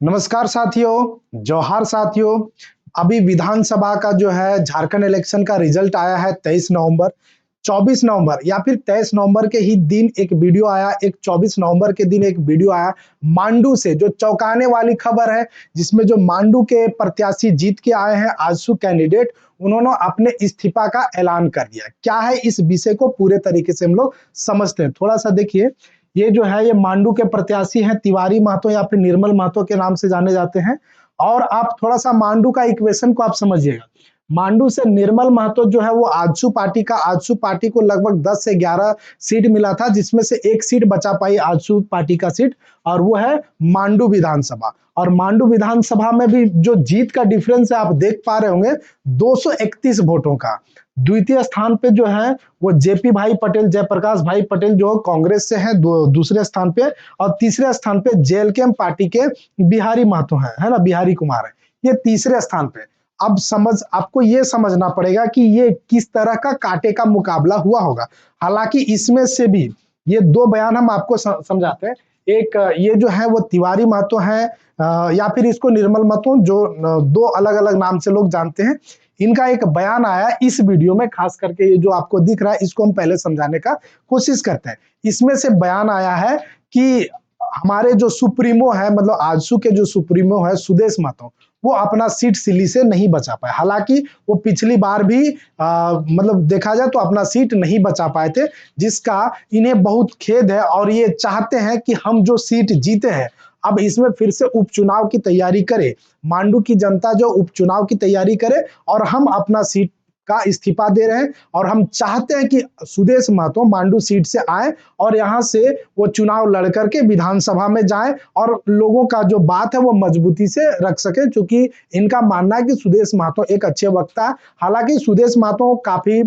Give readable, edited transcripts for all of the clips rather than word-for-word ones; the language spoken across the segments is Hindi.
नमस्कार साथियों, जोहार साथियों। अभी विधानसभा का जो है झारखंड इलेक्शन का रिजल्ट आया है 23 नवंबर, 24 नवंबर या फिर 23 नवंबर के ही दिन एक वीडियो आया, एक 24 नवंबर के दिन एक वीडियो आया मांडू से, जो चौंकाने वाली खबर है, जिसमें जो मांडू के प्रत्याशी जीत के आए हैं आजसू कैंडिडेट, उन्होंने अपने इस्तीफा का ऐलान कर दिया। क्या है इस विषय को पूरे तरीके से हम लोग समझते हैं। थोड़ा सा देखिए, ये जो है ये मांडू के प्रत्याशी हैं तिवारी महतो या फिर निर्मल महतो के नाम से जाने जाते हैं। और आप थोड़ा सा मांडू का इक्वेशन को आप समझिएगा। मांडू से निर्मल महतो जो है वो आजसू पार्टी को लगभग 10 से 11 सीट मिला था, जिसमें से एक सीट बचा पाई आजसू पार्टी का सीट, और वो है मांडू विधानसभा। और मांडू विधानसभा में भी जो जीत का डिफरेंस है आप देख पा रहे होंगे, 231 वोटों का। द्वितीय स्थान पे जो है वो जेपी भाई पटेल, जयप्रकाश भाई पटेल जो कांग्रेस से हैं, दूसरे स्थान पे। और तीसरे स्थान पे जेएलके पार्टी के बिहारी महतो है ना, बिहारी कुमार है, ये तीसरे स्थान पे। अब आपको ये समझना पड़ेगा कि ये किस तरह का कांटे का मुकाबला हुआ होगा। हालांकि इसमें से भी ये दो बयान हम आपको समझाते हैं। एक ये जो है वो तिवारी महतो है, या फिर इसको निर्मल महतो, जो दो अलग अलग नाम से लोग जानते हैं। इनका एक बयान आया इस वीडियो में, खास करके ये जो आपको दिख रहा है इसको हम पहले समझाने का कोशिश करते हैं। इसमें से बयान आया है कि हमारे जो सुप्रीमो है, मतलब आजसू के जो सुप्रीमो है सुदेश महतो, वो अपना सीट सिल्ली से नहीं बचा पाए। हालांकि वो पिछली बार भी मतलब देखा जाए तो अपना सीट नहीं बचा पाए थे, जिसका इन्हें बहुत खेद है। और ये चाहते हैं कि हम जो सीट जीते हैं अब इसमें फिर से उपचुनाव की तैयारी करे, मांडू की जनता जो उपचुनाव की तैयारी करे, और हम अपना सीट का इस्तीफा दे रहे हैं। और हम चाहते हैं कि सुदेश महतो मांडू सीट से आए और यहाँ से वो चुनाव लड़ करके विधानसभा में जाए और लोगों का जो बात है वो मजबूती से रख सके, क्योंकि इनका मानना है कि सुदेश महतो एक अच्छे वक्ता है। हालांकि सुदेश महतो काफी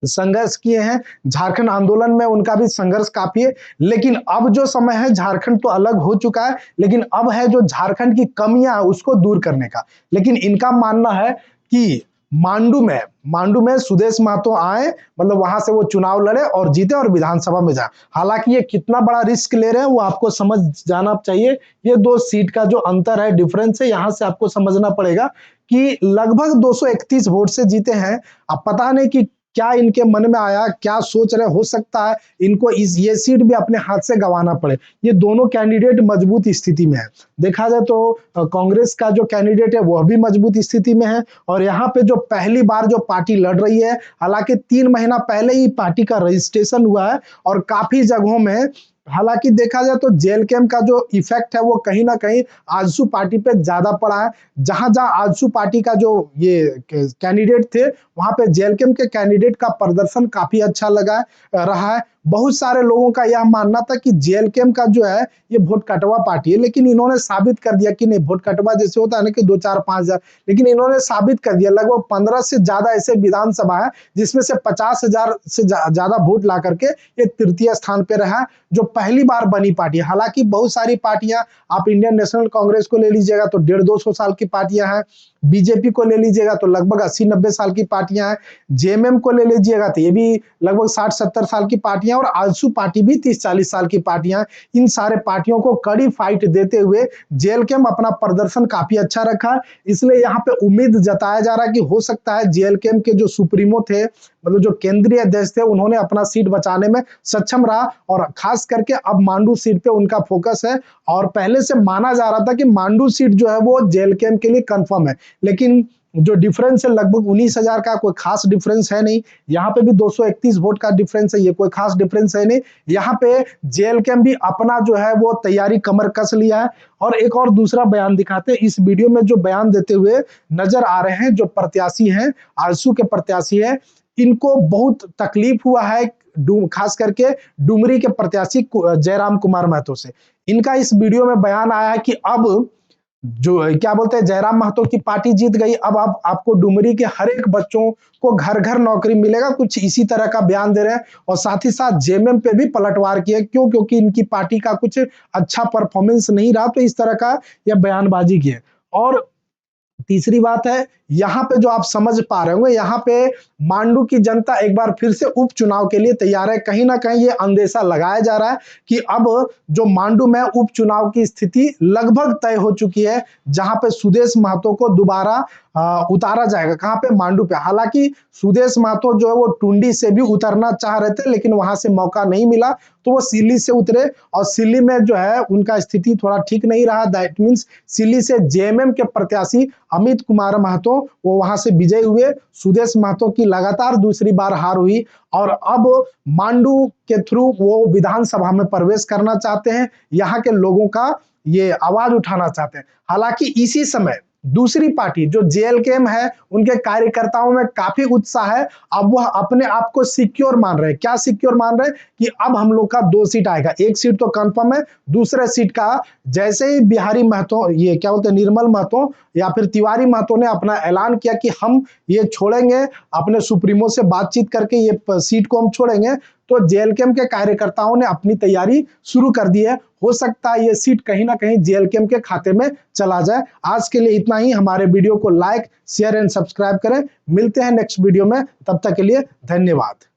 संघर्ष किए हैं, झारखंड आंदोलन में उनका भी संघर्ष काफी है। लेकिन अब जो समय है, झारखंड तो अलग हो चुका है, लेकिन अब है जो झारखंड की कमियां है उसको दूर करने का। लेकिन इनका मानना है कि मांडू में सुदेश महतो आए, मतलब वहां से वो चुनाव लड़े और जीते और विधानसभा में जाए। हालांकि ये कितना बड़ा रिस्क ले रहे हैं वो आपको समझ जाना चाहिए। ये दो सीट का जो अंतर है, डिफरेंस है, यहां से आपको समझना पड़ेगा कि लगभग 231 वोट से जीते हैं। अब पता नहीं कि क्या इनके मन में आया, क्या सोच रहे, हो सकता है इनको ये सीट भी अपने हाथ से गंवाना पड़े। ये दोनों कैंडिडेट मजबूत स्थिति में है। देखा जाए तो कांग्रेस का जो कैंडिडेट है वह भी मजबूत स्थिति में है। और यहाँ पे जो पहली बार जो पार्टी लड़ रही है, हालांकि 3 महीना पहले ही पार्टी का रजिस्ट्रेशन हुआ है और काफी जगहों में, हालांकि देखा जाए तो जेल कैंप का जो इफेक्ट है वो कहीं ना कहीं आजसू पार्टी पे ज्यादा पड़ा है। जहां जहां आजसू पार्टी का जो ये कैंडिडेट थे, वहां पे जेल कैंप के कैंडिडेट का प्रदर्शन काफी अच्छा रहा है। बहुत सारे लोगों का यह मानना था कि जेल कैंप का जो है ये वोट कटवा पार्टी है, लेकिन इन्होंने साबित कर दिया कि नहीं, वोट कटवा जैसे होता है ना कि 2 4 5 हजार, लेकिन इन्होंने साबित कर दिया लगभग 15 से ज्यादा ऐसे विधानसभा है जिसमें से 50,000 से ज्यादा वोट ला करके ये तृतीय स्थान पे रहा, जो पहली बार बनी पार्टी। हालांकि बहुत सारी पार्टियां, आप इंडियन नेशनल कांग्रेस को ले लीजिएगा तो 150-200 साल की पार्टियां हैं, बीजेपी को ले लीजिएगा तो लगभग 80-90 साल की पार्टियां हैं, जेएमएम को ले लीजिएगा तो ये भी लगभग 60-70 साल की पार्टियां, और आजसू पार्टी भी 30-40 साल की पार्टियां। इन सारे पार्टियों को कड़ी फाइट देते हुए जेएलके अपना प्रदर्शन काफी अच्छा रखा, इसलिए यहाँ पे उम्मीद जताया जा रहा है कि हो सकता है जेएलके के जो सुप्रीमो थे, मतलब जो केंद्रीय अध्यक्ष थे, उन्होंने अपना सीट बचाने में सक्षम रहा। और खास करके अब मांडू सीट पे उनका फोकस है। और पहले से माना जा रहा था कि मांडू सीट जो है वो जेएलके के लिए कंफर्म है, लेकिन जो डिफरेंस है लगभग 19,000 का, कोई खास डिफरेंस है नहीं। यहाँ पे भी 231 वोट का डिफरेंस है, ये कोई खास डिफरेंस है नहीं। यहाँ पे जेएलके भी अपना जो है वो तैयारी कमर कस लिया है। और एक और दूसरा बयान दिखाते हैं, इस वीडियो में जो बयान देते हुए नजर आ रहे हैं जो प्रत्याशी हैं, आजसू के प्रत्याशी है, इनको बहुत तकलीफ हुआ है, खास करके डुमरी के प्रत्याशी जयराम कुमार महतो से। इनका इस वीडियो में बयान आया है कि अब जो क्या बोलते हैं, जयराम महतो की पार्टी जीत गई, अब आपको डुमरी के हर एक बच्चों को घर घर नौकरी मिलेगा, कुछ इसी तरह का बयान दे रहे हैं। और साथ ही साथ जेएमएम पे भी पलटवार किया, क्यों? क्योंकि इनकी पार्टी का कुछ अच्छा परफॉर्मेंस नहीं रहा, तो इस तरह का यह बयानबाजी की है। और तीसरी बात है, यहाँ पे जो आप समझ पा रहे होंगे, यहाँ पे मांडू की जनता एक बार फिर से उपचुनाव के लिए तैयार है। कहीं ना कहीं ये अंदेशा लगाया जा रहा है कि अब जो मांडू में उपचुनाव की स्थिति लगभग तय हो चुकी है, जहां पे सुदेश महतो को दोबारा उतारा जाएगा। कहां पे? मांडू पे। हालांकि सुदेश महतो जो है वो टुंडी से भी उतरना चाह रहे थे, लेकिन वहां से मौका नहीं मिला, तो वो सिल्ली से उतरे और सिल्ली में जो है उनका स्थिति थोड़ा ठीक नहीं रहा। दैट मीन्स सिल्ली से जेएमएम के प्रत्याशी अमित कुमार महतो वो वहां से विजयी हुए। सुदेश महतो की लगातार दूसरी बार हार हुई और अब मांडू के थ्रू वो विधानसभा में प्रवेश करना चाहते हैं, यहाँ के लोगों का ये आवाज उठाना चाहते हैं। हालांकि इसी समय दूसरी पार्टी जो जेएलकेएम है, उनके कार्यकर्ताओं में काफी उत्साह है। अब वह अपने आप को सिक्योर मान रहे हैं। क्या सिक्योर मान रहे हैं? कि अब हम लोग का 2 सीट आएगा, 1 सीट तो कंफर्म है, दूसरे सीट का जैसे ही बिहारी महतो, ये क्या बोलते हैं, निर्मल महतो या फिर तिवारी महतो ने अपना ऐलान किया कि हम ये छोड़ेंगे, अपने सुप्रीमो से बातचीत करके ये सीट को हम छोड़ेंगे, तो जेएलकेएम के कार्यकर्ताओं ने अपनी तैयारी शुरू कर दी है। हो सकता है ये सीट कहीं ना कहीं जेएलकेएम के खाते में चला जाए। आज के लिए इतना ही। हमारे वीडियो को लाइक, शेयर एंड सब्सक्राइब करें। मिलते हैं नेक्स्ट वीडियो में, तब तक के लिए धन्यवाद।